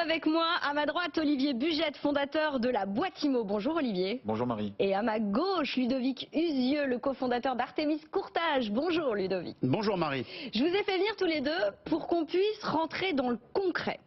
avec moi, à ma droite, Olivier Bugette, fondateur de la Boîte Immo. Bonjour Olivier. Bonjour Marie. Et à ma gauche, Ludovic Uzieux, le cofondateur d'Artémis Courtage. Bonjour Ludovic. Bonjour Marie. Je vous ai fait venir tous les deux pour qu'on puisse rentrer dans le concret.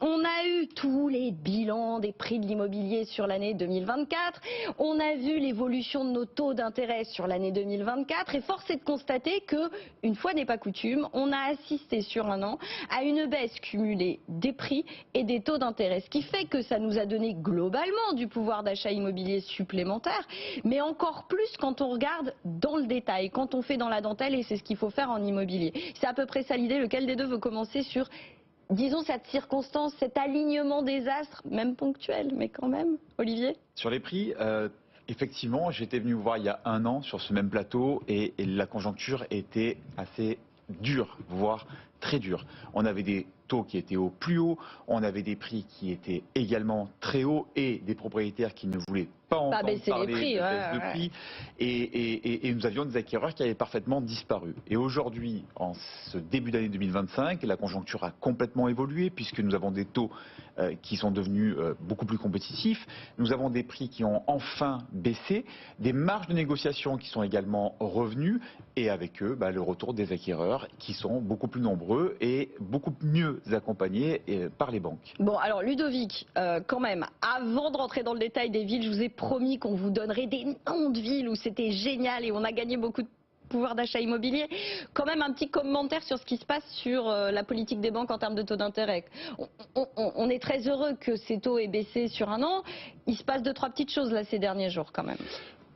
On a eu tous les bilans des prix de l'immobilier sur l'année 2024, on a vu l'évolution de nos taux d'intérêt sur l'année 2024 et force est de constater que, une fois n'est pas coutume, on a assisté sur un an à une baisse cumulée des prix et des taux d'intérêt, ce qui fait que ça nous a donné globalement du pouvoir d'achat immobilier supplémentaire, mais encore plus quand on regarde dans le détail, quand on fait dans la dentelle, et c'est ce qu'il faut faire en immobilier. C'est à peu près ça l'idée. Lequel des deux veut commencer sur, disons, cette circonstance, cet alignement des astres, même ponctuel, mais quand même, Olivier? Sur les prix, effectivement, j'étais venu vous voir il y a un an sur ce même plateau et la conjoncture était assez dure, voire très dure. On avait des taux qui étaient au plus haut, on avait des prix qui étaient également très hauts et des propriétaires qui ne voulaient pas entendre parler les prix, de baisse de prix. Et nous avions des acquéreurs qui avaient parfaitement disparu. Et aujourd'hui, en ce début d'année 2025, la conjoncture a complètement évolué puisque nous avons des taux qui sont devenus beaucoup plus compétitifs. Nous avons des prix qui ont enfin baissé, des marges de négociation qui sont également revenues et avec eux, le retour des acquéreurs qui sont beaucoup plus nombreux et beaucoup mieux accompagnés par les banques. Bon, alors Ludovic, quand même, avant de rentrer dans le détail des villes, je vous ai promis qu'on vous donnerait des noms de villes où c'était génial et on a gagné beaucoup de pouvoir d'achat immobilier. Quand même un petit commentaire sur ce qui se passe sur la politique des banques en termes de taux d'intérêt. On est très heureux que ces taux aient baissé sur un an. Il se passe deux, trois petites choses là ces derniers jours quand même.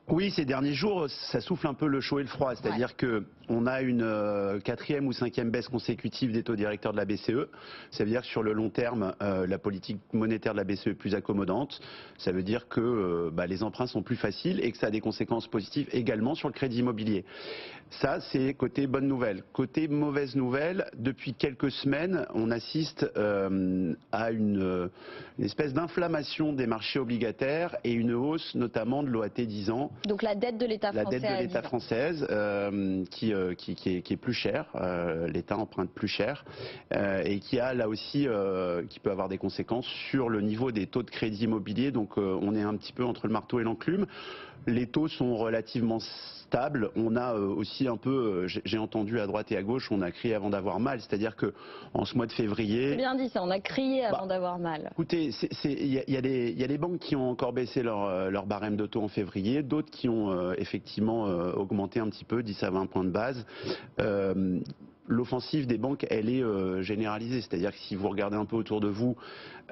Oui, ces derniers jours, ça souffle un peu le chaud et le froid. C'est-à-dire qu'on a une quatrième ou cinquième baisse consécutive des taux directeurs de la BCE. Ça veut dire que sur le long terme, la politique monétaire de la BCE est plus accommodante. Ça veut dire que les emprunts sont plus faciles et que ça a des conséquences positives également sur le crédit immobilier. Ça, c'est côté bonne nouvelle. Côté mauvaise nouvelle, depuis quelques semaines, on assiste à une espèce d'inflammation des marchés obligataires et une hausse notamment de l'OAT 10 ans. Donc la dette de l'État français. La dette de l'État française qui est plus chère, l'État emprunte plus cher et qui a là aussi, qui peut avoir des conséquences sur le niveau des taux de crédit immobilier. Donc on est un petit peu entre le marteau et l'enclume. Les taux sont relativement stables. On a aussi un peu, j'ai entendu à droite et à gauche, on a crié avant d'avoir mal. C'est-à-dire que en ce mois de février. C'est bien dit ça, on a crié avant d'avoir mal. Écoutez, il y a des banques qui ont encore baissé leur barème de taux en février, d'autres qui ont effectivement augmenté un petit peu, 10 à 20 points de base. L'offensive des banques, elle est généralisée. C'est-à-dire que si vous regardez un peu autour de vous,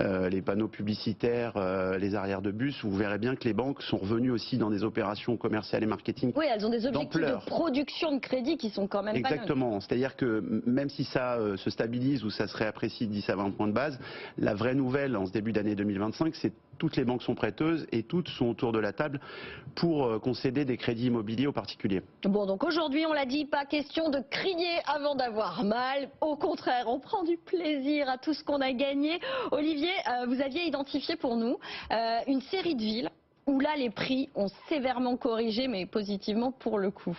les panneaux publicitaires, les arrières de bus, vous verrez bien que les banques sont revenues aussi dans des opérations commerciales et marketing. Oui, elles ont des objectifs de production de crédit qui sont quand même pas neutres. Exactement. C'est-à-dire que même si ça se stabilise ou ça se réapprécie de 10 à 20 points de base, la vraie nouvelle en ce début d'année 2025, c'est que toutes les banques sont prêteuses et toutes sont autour de la table pour concéder des crédits immobiliers aux particuliers. Bon, donc aujourd'hui, on l'a dit, pas question de crier avant d'avoir mal. Au contraire, on prend du plaisir à tout ce qu'on a gagné. Olivier, vous aviez identifié pour nous une série de villes où là, les prix ont sévèrement corrigé, mais positivement pour le coup.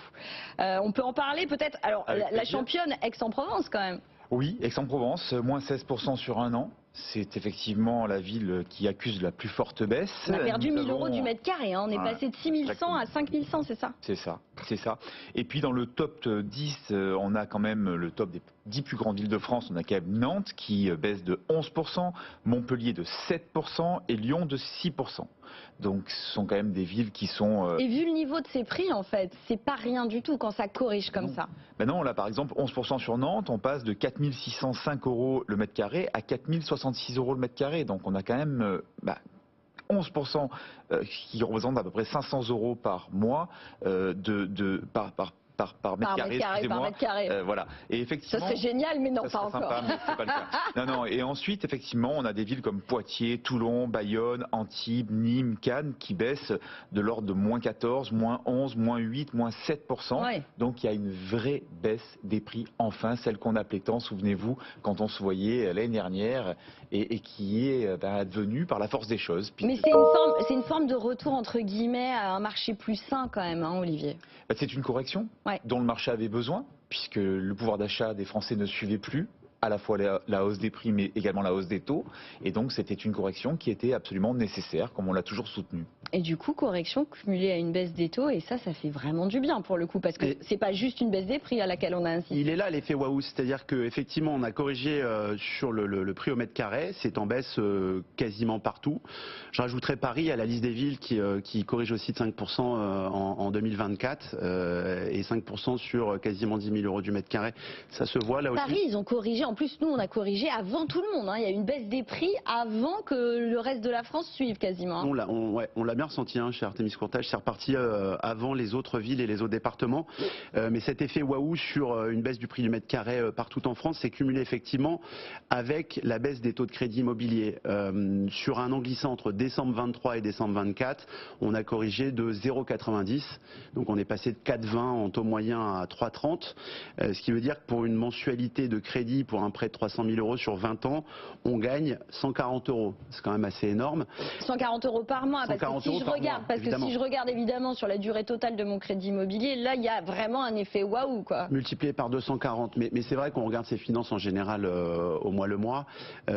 On peut en parler peut-être. Alors, la championne, Aix-en-Provence quand même. Oui, Aix-en-Provence, moins 16% sur un an. C'est effectivement la ville qui accuse la plus forte baisse. On a perdu 1000 euros du mètre carré, hein. On est passé de 6100 à 5100, c'est ça? C'est ça, c'est ça. Et puis dans le top 10, on a quand même le top des 10 plus grandes villes de France. On a quand même Nantes qui baisse de 11%, Montpellier de 7% et Lyon de 6%. Donc ce sont quand même des villes qui sont... Et vu le niveau de ces prix, en fait, c'est pas rien du tout quand ça corrige comme ça. Ben non, là par exemple, 11% sur Nantes, on passe de 4605 euros le mètre carré à 4066 euros le mètre carré. Donc on a quand même 11% qui représente à peu près 500 euros par mois par mètre carré, excusez-moi. Voilà. Et effectivement, ça serait génial, mais non, pas encore. Sympa, mais c'est pas le cas. Non. Et ensuite, effectivement, on a des villes comme Poitiers, Toulon, Bayonne, Antibes, Nîmes, Cannes qui baissent de l'ordre de moins 14, moins 11, moins 8, moins 7%. Ouais. Donc il y a une vraie baisse des prix, enfin, celle qu'on appelait tant, souvenez-vous, quand on se voyait l'année dernière et qui est advenue par la force des choses. Mais c'est une forme de retour, entre guillemets, à un marché plus sain quand même, hein, Olivier. C'est une correction dont le marché avait besoin, puisque le pouvoir d'achat des Français ne suivait plus. à la fois la hausse des prix, mais également la hausse des taux. Et donc, c'était une correction qui était absolument nécessaire, comme on l'a toujours soutenu. Et du coup, correction cumulée à une baisse des taux, et ça fait vraiment du bien pour le coup, parce que c'est pas juste une baisse des prix à laquelle on a insisté. Il est là l'effet waouh, c'est-à-dire qu'effectivement, on a corrigé sur le prix au mètre carré, c'est en baisse quasiment partout. Je rajouterai Paris à la liste des villes qui corrige aussi de 5% en 2024 et 5% sur quasiment 10 000 € du mètre carré. Ça se voit là aussi. Paris, ils ont corrigé. En plus, nous, on a corrigé avant tout le monde. Hein. Il y a eu une baisse des prix avant que le reste de la France suive quasiment. Hein. On l'a bien ressenti chez Artémis Courtage. C'est reparti avant les autres villes et les autres départements. Mais cet effet waouh sur une baisse du prix du mètre carré partout en France s'est cumulé effectivement avec la baisse des taux de crédit immobilier. Sur un an glissant entre décembre 23 et décembre 24, on a corrigé de 0,90. Donc on est passé de 4,20 en taux moyen à 3,30. Ce qui veut dire que pour une mensualité de crédit pour un prêt de 300 000 € sur 20 ans, on gagne 140 €. C'est quand même assez énorme. 140 € par mois, parce que si je regarde évidemment sur la durée totale de mon crédit immobilier, là il y a vraiment un effet waouh quoi. Multiplié par 240, mais c'est vrai qu'on regarde ses finances en général au mois le mois.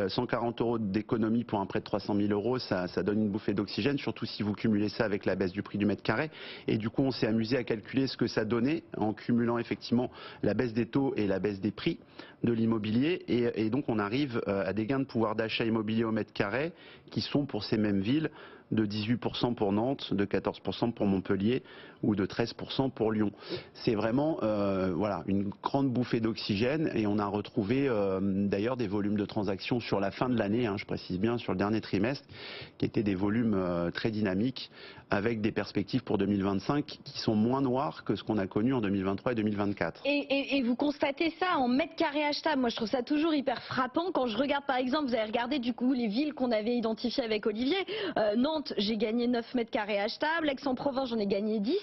140 € d'économie pour un prêt de 300 000 €, ça donne une bouffée d'oxygène, surtout si vous cumulez ça avec la baisse du prix du mètre carré. Et du coup, on s'est amusé à calculer ce que ça donnait en cumulant effectivement la baisse des taux et la baisse des prix de l'immobilier. Et donc, on arrive à des gains de pouvoir d'achat immobilier au mètre carré qui sont pour ces mêmes villes de 18% pour Nantes, de 14% pour Montpellier ou de 13% pour Lyon. C'est vraiment voilà, une grande bouffée d'oxygène et on a retrouvé d'ailleurs des volumes de transactions sur la fin de l'année, je précise bien sur le dernier trimestre, qui étaient des volumes très dynamiques avec des perspectives pour 2025 qui sont moins noires que ce qu'on a connu en 2023 et 2024. Et vous constatez ça en mètres carrés achetables. Moi je trouve ça toujours hyper frappant quand je regarde par exemple, vous avez regardé du coup les villes qu'on avait identifiées avec Olivier. Nantes, j'ai gagné 9 mètres carrés achetables. Aix-en-Provence, j'en ai gagné 10.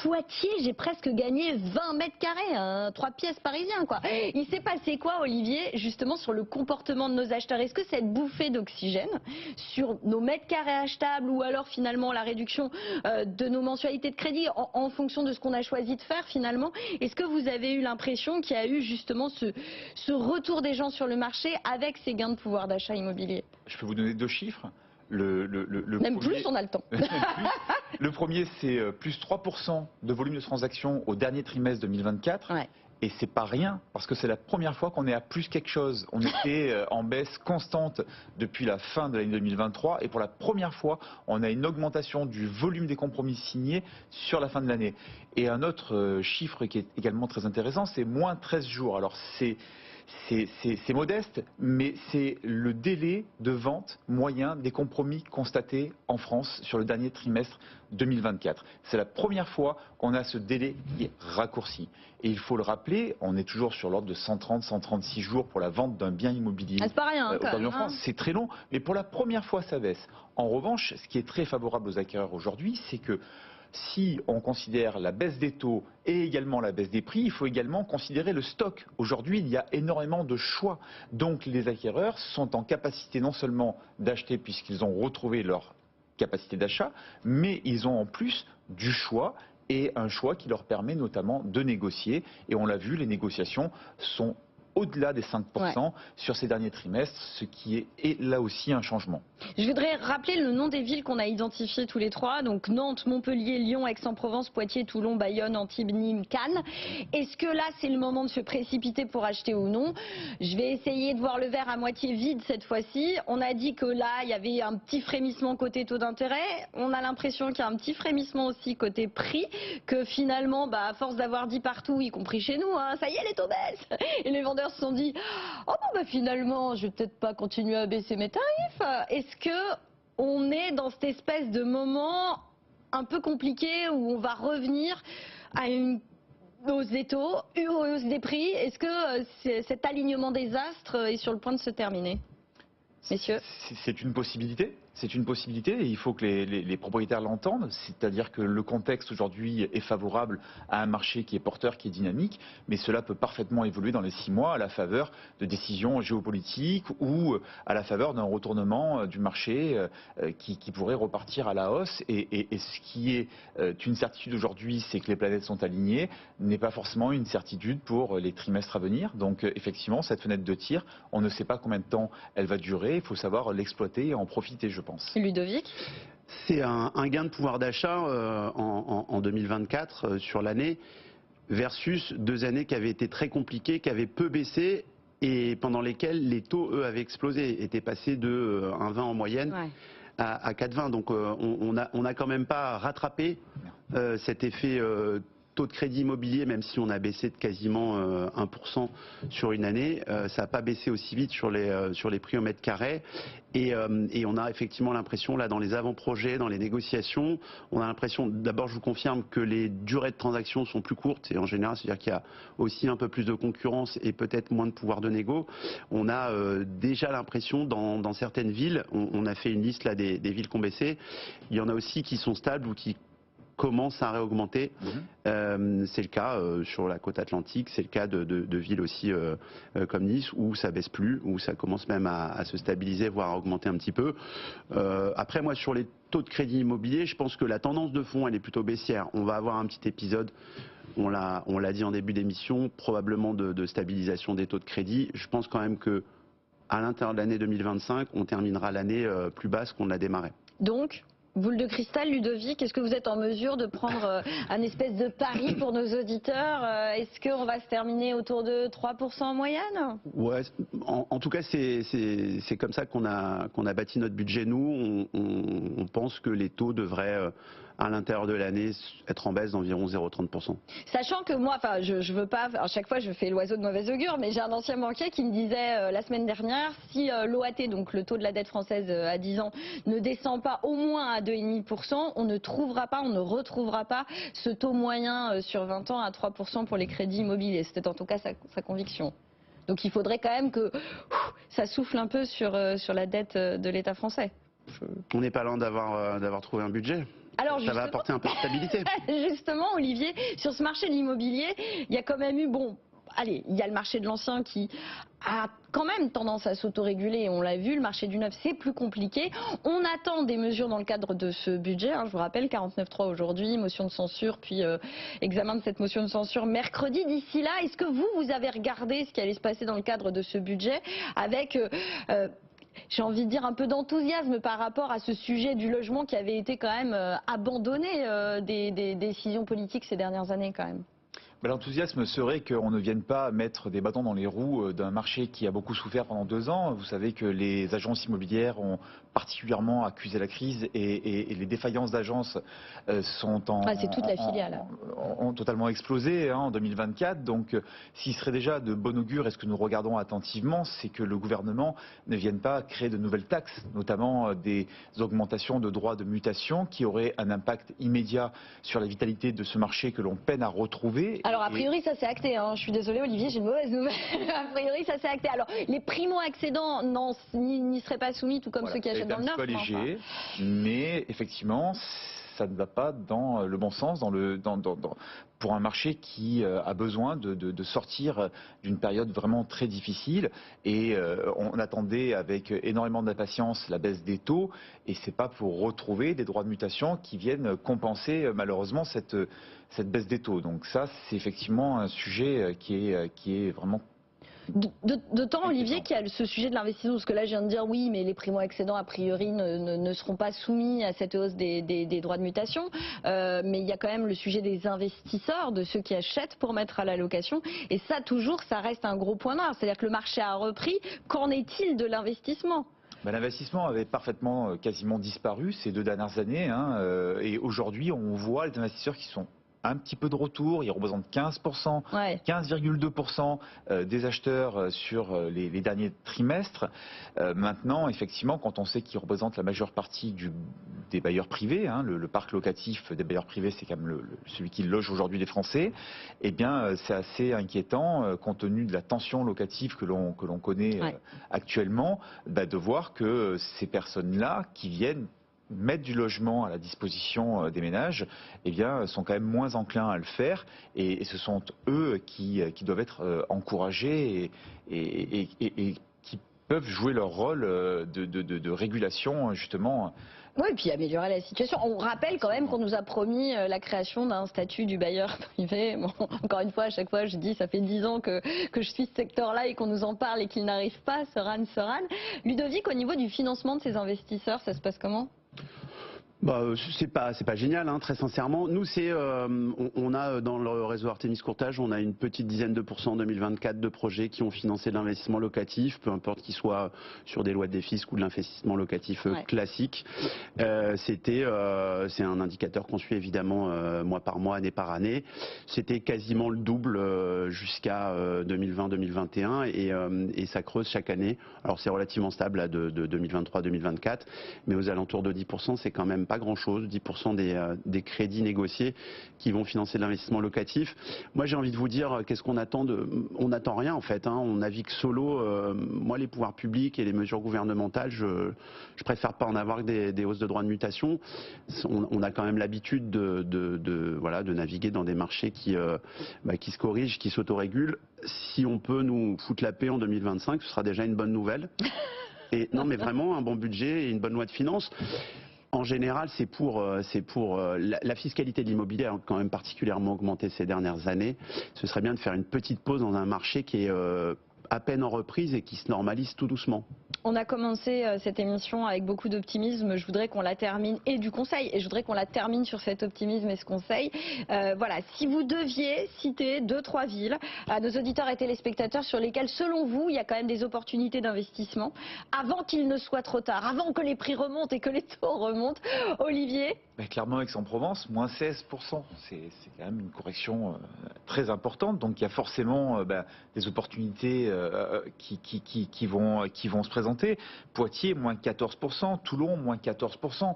Poitiers, j'ai presque gagné 20 mètres carrés, 3 pièces parisiens quoi. Il s'est passé quoi Olivier justement sur le comportement de nos acheteurs? Est-ce que cette bouffée d'oxygène sur nos mètres carrés achetables ou alors finalement la réduction de nos mensualités de crédit en fonction de ce qu'on a choisi de faire finalement, est-ce que vous avez eu l'impression qu'il y a eu justement ce retour des gens sur le marché avec ces gains de pouvoir d'achat immobilier? Je peux vous donner 2 chiffres. Même premier, plus, on a le temps. Le premier, c'est plus 3% de volume de transactions au dernier trimestre 2024. Ouais. Et c'est pas rien, parce que c'est la première fois qu'on est à plus quelque chose. On était en baisse constante depuis la fin de l'année 2023, et pour la première fois, on a une augmentation du volume des compromis signés sur la fin de l'année. Et un autre chiffre qui est également très intéressant, c'est moins 13 jours. Alors c'est modeste, mais c'est le délai de vente moyen des compromis constatés en France sur le dernier trimestre 2024. C'est la première fois qu'on a ce délai qui est raccourci. Et il faut le rappeler, on est toujours sur l'ordre de 130-136 jours pour la vente d'un bien immobilier. C'est pas rien, aujourd'hui en France. C'est très long, mais pour la première fois ça baisse. En revanche, ce qui est très favorable aux acquéreurs aujourd'hui, c'est que si on considère la baisse des taux et également la baisse des prix, il faut également considérer le stock. Aujourd'hui, il y a énormément de choix. Donc les acquéreurs sont en capacité non seulement d'acheter puisqu'ils ont retrouvé leur capacité d'achat, mais ils ont en plus du choix et un choix qui leur permet notamment de négocier. Et on l'a vu, les négociations sont au-delà des 5% sur ces derniers trimestres, ce qui est là aussi un changement. Je voudrais rappeler le nom des villes qu'on a identifiées tous les trois, donc Nantes, Montpellier, Lyon, Aix-en-Provence, Poitiers, Toulon, Bayonne, Antibes, Nîmes, Cannes. Est-ce que là c'est le moment de se précipiter pour acheter ou non? Je vais essayer de voir le verre à moitié vide cette fois-ci. On a dit que là il y avait un petit frémissement côté taux d'intérêt, on a l'impression qu'il y a un petit frémissement aussi côté prix, que finalement à force d'avoir dit partout, y compris chez nous, ça y est les taux baissent, et les vendeurs se sont dit oh bon finalement je vais peut-être pas continuer à baisser mes tarifs. Est-ce que on est dans cette espèce de moment un peu compliqué où on va revenir à une hausse des taux, une hausse des prix? Est-ce que cet alignement des astres est sur le point de se terminer, messieurs? C'est une possibilité. C'est une possibilité et il faut que les propriétaires l'entendent, c'est-à-dire que le contexte aujourd'hui est favorable à un marché qui est porteur, qui est dynamique, mais cela peut parfaitement évoluer dans les 6 mois à la faveur de décisions géopolitiques ou à la faveur d'un retournement du marché qui pourrait repartir à la hausse. Et ce qui est une certitude aujourd'hui, c'est que les planètes sont alignées, n'est pas forcément une certitude pour les trimestres à venir. Donc effectivement, cette fenêtre de tir, on ne sait pas combien de temps elle va durer, il faut savoir l'exploiter et en profiter, je pense. Ludovic? C'est un gain de pouvoir d'achat en 2024 sur l'année versus 2 années qui avaient été très compliquées, qui avaient peu baissé et pendant lesquelles les taux, eux, avaient explosé, étaient passés de 1,20 en moyenne à 4,20. Donc on n'a quand même pas rattrapé cet effet taux de crédit immobilier, même si on a baissé de quasiment 1% sur une année, ça n'a pas baissé aussi vite sur les prix au mètre carré. Et on a effectivement l'impression, là, dans les avant-projets, dans les négociations, on a l'impression, d'abord, je vous confirme que les durées de transaction sont plus courtes, et en général, c'est-à-dire qu'il y a aussi un peu plus de concurrence et peut-être moins de pouvoir de négo. On a déjà l'impression, dans certaines villes, on a fait une liste là des villes qui ont baissé, il y en a aussi qui sont stables ou qui commence à réaugmenter. C'est le cas sur la côte atlantique, c'est le cas de villes aussi comme Nice où ça baisse plus, où ça commence même à se stabiliser, voire à augmenter un petit peu. Après, moi, sur les taux de crédit immobilier, je pense que la tendance de fond, elle est plutôt baissière. On va avoir un petit épisode, on l'a dit en début d'émission, probablement de stabilisation des taux de crédit. Je pense quand même que à l'intérieur de l'année 2025, on terminera l'année plus basse qu'on l'a démarré. Donc, boule de cristal, Ludovic, est-ce que vous êtes en mesure de prendre un espèce de pari pour nos auditeurs? Est-ce qu'on va se terminer autour de 3% en moyenne? Ouais, en tout cas, c'est comme ça qu'on a bâti notre budget. Nous, on pense que les taux devraient, à l'intérieur de l'année, être en baisse d'environ 0,30%. Sachant que moi, enfin, je veux pas, à chaque fois je fais l'oiseau de mauvais augure, mais j'ai un ancien banquier qui me disait la semaine dernière, si l'OAT, donc le taux de la dette française à 10 ans, ne descend pas au moins à 2,5%, on ne retrouvera pas ce taux moyen sur 20 ans à 3% pour les crédits immobiliers. C'était en tout cas sa conviction. Donc il faudrait quand même que ça souffle un peu sur la dette de l'État français. On n'est pas loin d'avoir trouvé un budget. Alors ça va apporter un peu de stabilité. Justement, Olivier, sur ce marché de l'immobilier, il y a quand même eu, il y a le marché de l'ancien qui a quand même tendance à s'autoréguler. On l'a vu, le marché du neuf, c'est plus compliqué. On attend des mesures dans le cadre de ce budget. Je vous rappelle, 49.3 aujourd'hui, motion de censure, puis examen de cette motion de censure mercredi. D'ici là, est-ce que vous avez regardé ce qui allait se passer dans le cadre de ce budget avec... j'ai envie de dire un peu d'enthousiasme par rapport à ce sujet du logement qui avait été quand même abandonné des décisions politiques ces dernières années quand même. L'enthousiasme serait qu'on ne vienne pas mettre des bâtons dans les roues d'un marché qui a beaucoup souffert pendant 2 ans. Vous savez que les agences immobilières ont particulièrement accusé la crise et les défaillances d'agences c'est toute la filiale. Ont totalement explosé en 2024. Donc, s'il serait déjà de bon augure, et ce que nous regardons attentivement, c'est que le gouvernement ne vienne pas créer de nouvelles taxes, notamment des augmentations de droits de mutation qui auraient un impact immédiat sur la vitalité de ce marché que l'on peine à retrouver. Alors a priori ça c'est acté, je suis désolée Olivier, j'ai une mauvaise nouvelle. A priori ça c'est acté. Alors les primo-accédants n'y seraient pas soumis, tout comme ceux qui achètent dans le neuf. C'est léger, mais effectivement ça ne va pas dans le bon sens, pour un marché qui a besoin de sortir d'une période vraiment très difficile. Et on attendait avec énormément d'impatience la baisse des taux, et c'est pas pour retrouver des droits de mutation qui viennent compenser malheureusement cette baisse des taux. Donc ça, c'est effectivement un sujet qui est vraiment... D'autant, Olivier, qu'il y a ce sujet de l'investissement, parce que là je viens de dire oui, mais les primo-accédants a priori ne seront pas soumis à cette hausse des droits de mutation, mais il y a quand même le sujet des investisseurs, de ceux qui achètent pour mettre à la location, et ça toujours, ça reste un gros point noir, c'est-à-dire que le marché a repris, qu'en est-il de l'investissement ? L'investissement avait parfaitement, quasiment disparu ces 2 dernières années, et aujourd'hui on voit les investisseurs qui sont un petit peu de retour, ils représentent 15%, 15,2% des acheteurs sur les derniers trimestres. Maintenant, effectivement, quand on sait qu'ils représentent la majeure partie du des bailleurs privés, hein, le parc locatif des bailleurs privés, c'est quand même celui qui loge aujourd'hui les Français, eh bien c'est assez inquiétant compte tenu de la tension locative que l'on connaît actuellement, de voir que ces personnes-là qui viennent mettre du logement à la disposition des ménages, eh bien, sont quand même moins enclins à le faire, et ce sont eux qui doivent être encouragés et qui peuvent jouer leur rôle de régulation, justement. Oui, et puis améliorer la situation. On rappelle quand même qu'on nous a promis la création d'un statut du bailleur privé. Bon, encore une fois, à chaque fois, je dis, ça fait 10 ans que je suis ce secteur-là et qu'on nous en parle et qu'il n'arrive pas, Soran. Ludovic, au niveau du financement de ces investisseurs, ça se passe comment ? C'est pas génial, hein, très sincèrement. Nous, on a dans le réseau Artemis Courtage, on a une petite dizaine de % en 2024 de projets qui ont financé de l'investissement locatif, peu importe qu'ils soient sur des lois de défisc ou de l'investissement locatif classique. C'est un indicateur qu'on suit évidemment mois par mois, année par année. C'était quasiment le double jusqu'à 2020-2021 et ça creuse chaque année. Alors c'est relativement stable là, de 2023-2024, mais aux alentours de 10%, c'est quand même pas grand-chose, 10% des crédits négociés qui vont financer de l'investissement locatif. Moi, j'ai envie de vous dire, qu'est-ce qu'on attend on n'attend rien en fait. Hein. On navigue solo. Moi, les pouvoirs publics et les mesures gouvernementales, je préfère pas en avoir que des hausses de droits de mutation. On a quand même l'habitude de naviguer dans des marchés qui se corrigent, qui s'autorégulent. Si on peut nous foutre la paix en 2025, ce sera déjà une bonne nouvelle. Et non, mais vraiment un bon budget et une bonne loi de finances. En général, c'est pour la fiscalité de l'immobilier a quand même particulièrement augmenté ces dernières années. Ce serait bien de faire une petite pause dans un marché qui est à peine en reprise et qui se normalise tout doucement. On a commencé cette émission avec beaucoup d'optimisme. Je voudrais qu'on la termine, et du conseil, et je voudrais qu'on la termine sur cet optimisme et ce conseil. Voilà, si vous deviez citer 2-3 villes à nos auditeurs et téléspectateurs sur lesquelles, selon vous, il y a quand même des opportunités d'investissement, avant qu'il ne soit trop tard, avant que les prix remontent et que les taux remontent, Olivier? Clairement, Aix-en-Provence, moins 16%. C'est quand même une correction très importante. Donc il y a forcément des opportunités qui vont se présenter. Poitiers, moins 14%. Toulon, moins 14%.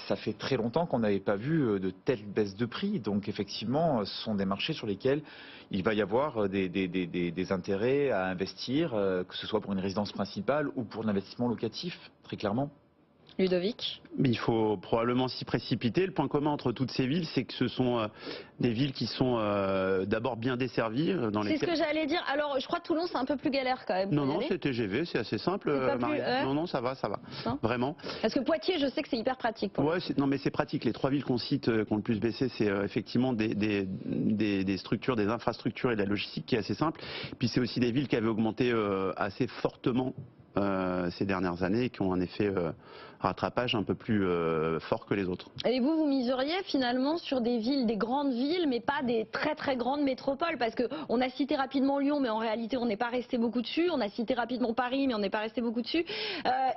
Ça fait très longtemps qu'on n'avait pas vu de telles baisses de prix. Donc effectivement, ce sont des marchés sur lesquels il va y avoir des intérêts à investir, que ce soit pour une résidence principale ou pour l'investissement locatif, très clairement. Ludovic? Mais il faut probablement s'y précipiter. Le point commun entre toutes ces villes, c'est que ce sont des villes qui sont d'abord bien desservies. C'est ce que j'allais dire. Alors, je crois que Toulon, c'est un peu plus galère quand même. Non, c'est TGV, c'est assez simple, Marie. Non, ça va. Non. Vraiment. Parce que Poitiers, je sais que c'est hyper pratique. Non, mais c'est pratique. Les 3 villes qu'on cite, qui ont le plus baissé, c'est effectivement des structures, des infrastructures et de la logistique qui est assez simple. Puis c'est aussi des villes qui avaient augmenté assez fortement ces dernières années et qui ont un effet rattrapage un peu plus fort que les autres. Et vous miseriez finalement sur des villes, des grandes villes, mais pas des très très grandes métropoles, parce qu'on a cité rapidement Lyon, mais en réalité on n'est pas resté beaucoup dessus. On a cité rapidement Paris, mais on n'est pas resté beaucoup dessus.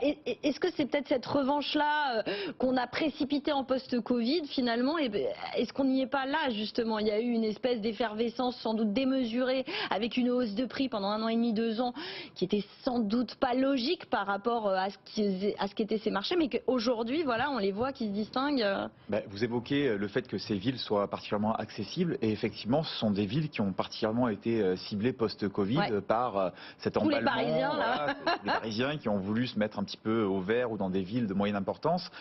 Est-ce que c'est peut-être cette revanche-là qu'on a précipitée en post-Covid finalement? Est-ce qu'on n'y est pas là justement? Il y a eu une espèce d'effervescence sans doute démesurée avec une hausse de prix pendant 1 an et demi, 2 ans, qui était sans doute pas logique par rapport à ce qu'étaient ces marchés, mais qu'aujourd'hui, voilà, on les voit qui se distinguent. Vous évoquez le fait que ces villes soient particulièrement accessibles, et effectivement, ce sont des villes qui ont particulièrement été ciblées post-Covid par cet emballement. Les Parisiens, là. Les Parisiens qui ont voulu se mettre un petit peu au vert ou dans des villes de moyenne importance,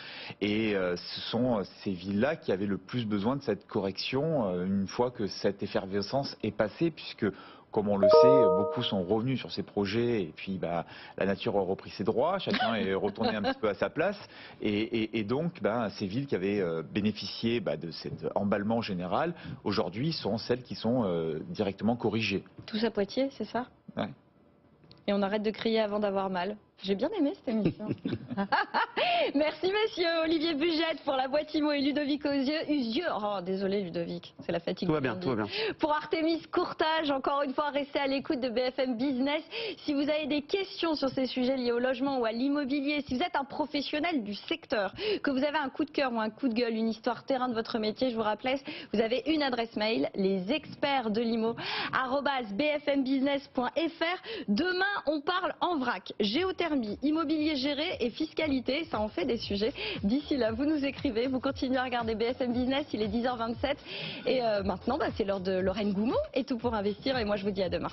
et ce sont ces villes-là qui avaient le plus besoin de cette correction une fois que cette effervescence est passée, puisque comme on le sait, beaucoup sont revenus sur ces projets et puis la nature a repris ses droits, chacun est retourné un petit peu à sa place et donc ces villes qui avaient bénéficié de cet emballement général, aujourd'hui sont celles qui sont directement corrigées. Tous à Poitiers, c'est ça? Ouais. Et on arrête de crier avant d'avoir mal. J'ai bien aimé cette émission. Merci messieurs, Olivier Bugette pour la boîte IMO et Ludovic Usieux. Oh désolé Ludovic, c'est la fatigue. Tout va bien. Pour Artemis Courtage, encore une fois, restez à l'écoute de BFM Business. Si vous avez des questions sur ces sujets liés au logement ou à l'immobilier, si vous êtes un professionnel du secteur, que vous avez un coup de cœur ou un coup de gueule, une histoire terrain de votre métier, je vous rappelle, vous avez une adresse mail, lesexpertsdelimo@bfmbusiness.fr. Demain, on parle en vrac, géothermie, immobilier géré et fiscalité, ça en fait des sujet. D'ici là, vous nous écrivez, vous continuez à regarder BFM Business, il est 10h27. Et maintenant, c'est l'heure de Lorraine Goumeau et Tout pour investir. Et moi, je vous dis à demain.